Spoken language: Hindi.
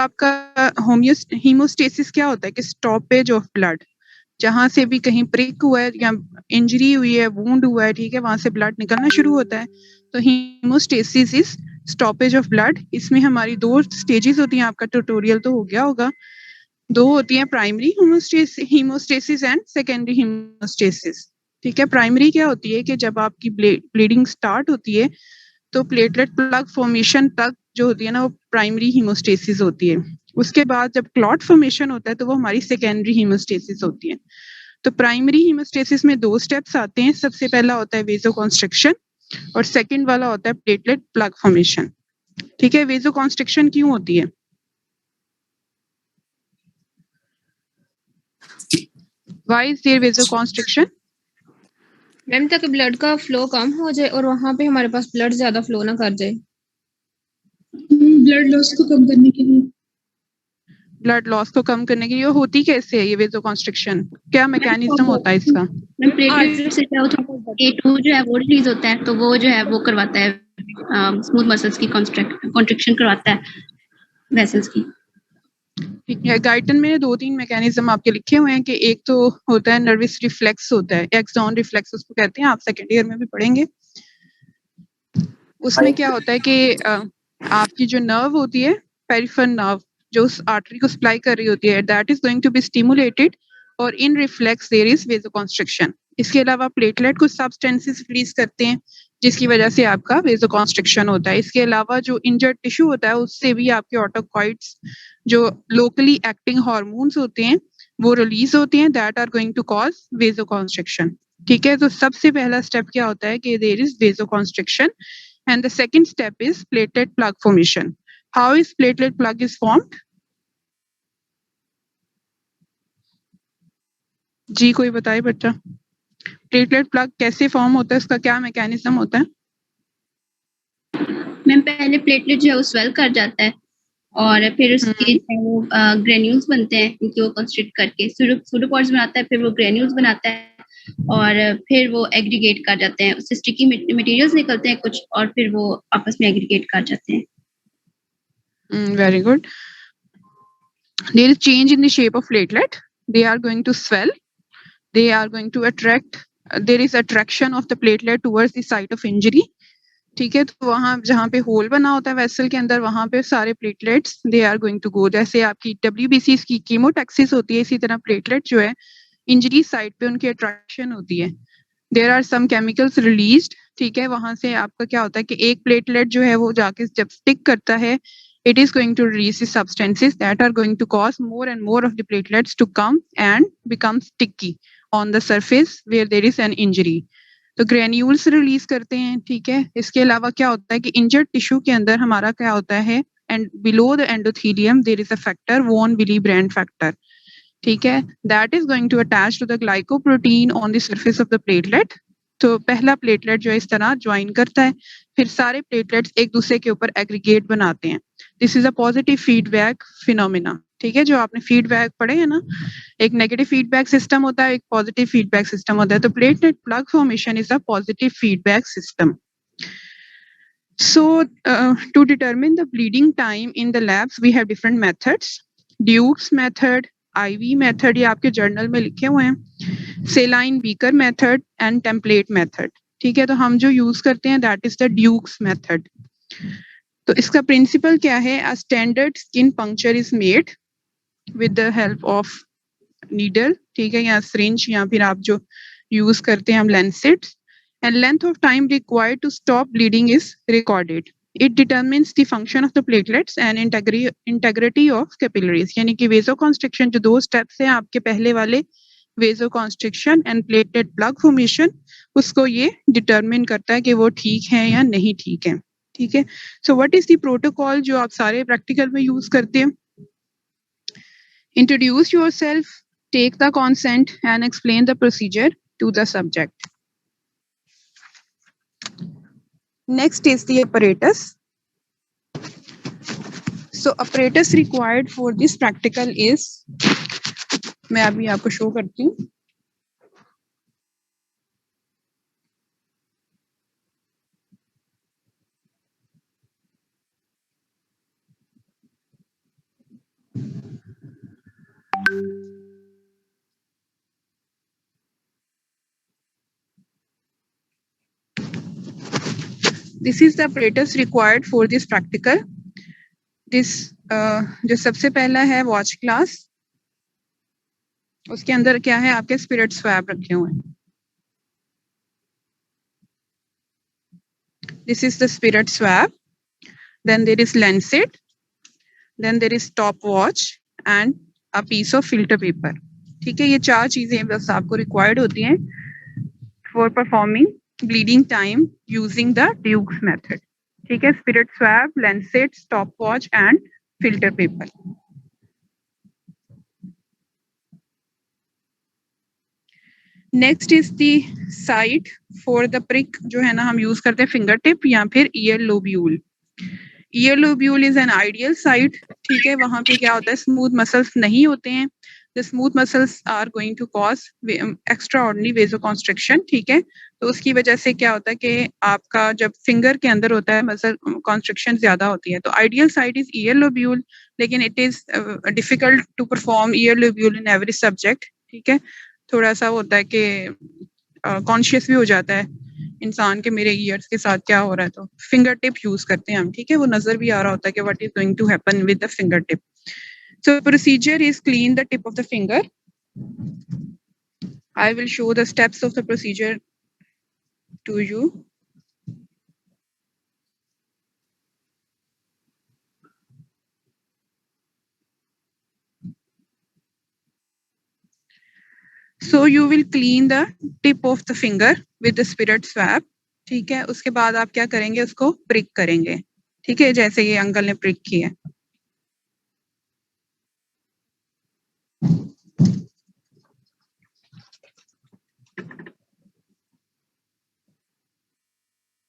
आपका हीमोस्टेसिस क्या होता है कि स्टॉपेज ऑफ ब्लड, जहां से भी कहीं प्रिक हुआ है या इंजरी हुई है, वुंड हुआ है, ठीक है, वहां से ब्लड निकलना शुरू होता है, तो haemostasis is stoppage of blood. इसमें हमारी 2 स्टेजेस होती हैं, आपका ट्यूटोरियल तो हो गया होगा। 2 होती हैं, primary haemostasis and secondary haemostasis. ठीक है, प्राइमरी क्या होती है कि जब आपकी ब्लीडिंग स्टार्ट होती है तो प्लेटलेट प्लग फॉर्मेशन तक जो होती है ना, वो प्राइमरी हीमोस्टेसिस होती है। उसके बाद जब क्लॉट फॉर्मेशन होता है तो वो हमारी सेकेंडरी हीमोस्टेसिस होती है। तो प्राइमरी हीमोस्टेसिस में 2 स्टेप्स आते हैं। सबसे पहला होता है वेजोकॉन्स्ट्रिक्शन और सेकंड वाला होता है प्लेटलेट प्लग फॉर्मेशन। ठीक है, वेजोकॉन्स्ट्रिक्शन क्यों होती है? Why is there vasoconstriction? Ma'am ताकि ब्लड का फ्लो कम हो जाए और वहां पे हमारे पास ब्लड ज्यादा फ्लो ना कर जाए। ब्लड लॉस को कम करने के लिए। ब्लड लॉस को कम करने के लिए होती कैसे है ये वेजोकॉन्स्ट्रिक्शन? क्या मैकेनिज्म होता है इसका? मैम प्लेटलेट से क्या होता है, A2 जो है वो रिलीज होता है, तो वो जो है वो करवाता है स्मूथ मसल्स की कॉन्ट्रैक्शन करवाता है वेसल्स की। ठीक है, गाइटन में 2-3 मैकेनिज्म आपके लिखे हुए हैं कि एक तो होता है नर्वस रिफ्लेक्स होता है, एक्सॉन रिफ्लेक्स उसको कहते हैं, आप सेकंड ईयर में भी पढ़ेंगे। उसमें क्या होता है कि आपकी जो नर्व होती है, पेरिफेरल नर्व, जो उस आर्टरी को सप्लाई कर रही होती है, that is going to be stimulated और in reflex there is vasoconstriction. इसके अलावा प्लेटलेट कुछ सब्सटेंसेस रिलीज करते हैं जिसकी वजह से आपका वेजोकॉन्स्ट्रिक्शन होता है। इसके अलावा जो इंजर्ड टिश्यू होता है उससे भी आपके ऑटोकॉइड्स, जो लोकली एक्टिंग हार्मोन्स होते हैं, वो रिलीज होते हैं, that are going to cause vasoconstriction. ठीक है, तो सबसे पहला स्टेप क्या होता है कि there is vasoconstriction and the second step is platelet plug formation. How is platelet plug is formed? जी कोई बताए बच्चा, प्लेटलेट प्लग कैसे फॉर्म होता है, उसका क्या मैकेनिज्म होता है? मैम पहले प्लेटलेट जो है वो स्वेल कर जाता है और फिर उसके वो ग्रेन्यूल्स बनते हैं, इनकी वो कंस्ट्रिक्ट करके सूडोपॉड्स बनाता है, फिर वो ग्रेन्यूल्स बनाता है और फिर वो एग्रीगेट कर जाते हैं, उससे स्टिकी मटेरियल्स निकलते हैं कुछ और फिर वो आपस में एग्रीगेट कर जाते हैं। Very good. There is change in the shape of platelet. They are going to swell. They are going to attract. There is attraction of the platelet towards the site of injury. ठीक है, तो वहां जहाँ पे होल बना होता है वेसल के अंदर, वहां पे सारे platelets they are going to go. जैसे आपकी WBC की कीमोटैक्सिस होती है, इसी तरह प्लेटलेट जो है इंजरी साइट पे उनकी अट्रैक्शन होती है। There are some chemicals released. ठीक है, वहां से आपका क्या होता है कि एक प्लेटलेट जो है वो जाके जब स्टिक करता है, it is going to release substances that are going to cause more and more of the platelets to come and become sticky on the surface where there is an injury. तो ग्रेन्यूल्स रिलीज करते हैं। ठीक है, इसके अलावा क्या होता है कि इंजर्ड टिश्यू के अंदर हमारा क्या होता है, and below the endothelium there is a factor, von Willebrand factor. ठीक है, that is going to attach to the glycoprotein on the surface of the platelet. तो पहला प्लेटलेट जो इस तरह ज्वाइन करता है, फिर सारे प्लेटलेट्स एक दूसरे के ऊपर एग्रीगेट बनाते हैं। This is a positive feedback phenomena. ठीक है, जो आपने फीडबैक पढ़े हैं ना, एक नेगेटिव फीडबैक सिस्टम होता है, एक पॉजिटिव फीडबैक सिस्टम होता है। तो platelet plug formation is a positive feedback system. So to determine the bleeding time in the labs we have different methods. Duke's method, IV method, ये आपके जर्नल में लिखे हुए हैं, saline beaker method and template method. ठीक है, तो हम जो यूज करते हैं that is the Duke's method. तो इसका प्रिंसिपल क्या है, a standard skin puncture is made with the help of needle, ठीक है, या सिरिंज, या फिर आप जो यूज करते हैं हम लेंसेट्स, and length of time required to stop bleeding is recorded. It determines the function of the platelets and integrity of capillaries. यानी कि vasoconstriction जो 2 steps हैं आपके पहले वाले, vasoconstriction and platelet plug formation, उसको ये determine करता है कि वो ठीक है या नहीं ठीक है। ठीक है, so what is the protocol जो आप सारे practical में use करते हैं? Introduce yourself, take the consent and explain the procedure to the subject. Next is the apparatus. So apparatus required for this practical is, मैं अभी आपको शो करती हूँ। This is the apparatus required for this practical. This जो सबसे पहला है वॉच क्लास, उसके अंदर क्या है, आपके स्पिरिट स्वैब रखे हुए हैं. This is the spirit swab. Then there is lancet. Then there is stopwatch and a piece of filter paper. ठीक है, ये 4 चीजें बस आपको रिक्वायर्ड होती हैं for performing bleeding time using the Duke's method. ठीक है, spirit swab, lancet, stopwatch and filter paper. Next is the site for the prick, जो है ना हम यूज करते हैं फिंगर टिप या फिर year lobule. Year lobule is an ideal site. ठीक है, वहां पे क्या होता है, स्मूथ मसल्स नहीं होते हैं. The smooth muscles are going to cause extraordinary vasoconstriction. ठीक है, तो उसकी वजह से क्या होता है कि आपका जब फिंगर के अंदर होता है मसल कॉन्स्ट्रिक्शन ज्यादा होती है. तो ideal site is ear lobule, लेकिन it is difficult to perform ear lobule in every subject. ठीक है, थोड़ा सा होता है कि कॉन्शियस भी हो जाता है इंसान के मेरे ईयर्स के साथ क्या हो रहा है, तो फिंगर टिप यूज करते हैं हम. ठीक है, वो नजर भी आ रहा होता है कि what is going to happen with the finger tip. So procedure is clean the tip of the finger. I will show the steps of the procedure to you. So you will clean the tip of the finger with the spirit swab. ठीक है, उसके बाद आप क्या करेंगे, उसको prick करेंगे. ठीक है, जैसे ये अंकल ने prick किया.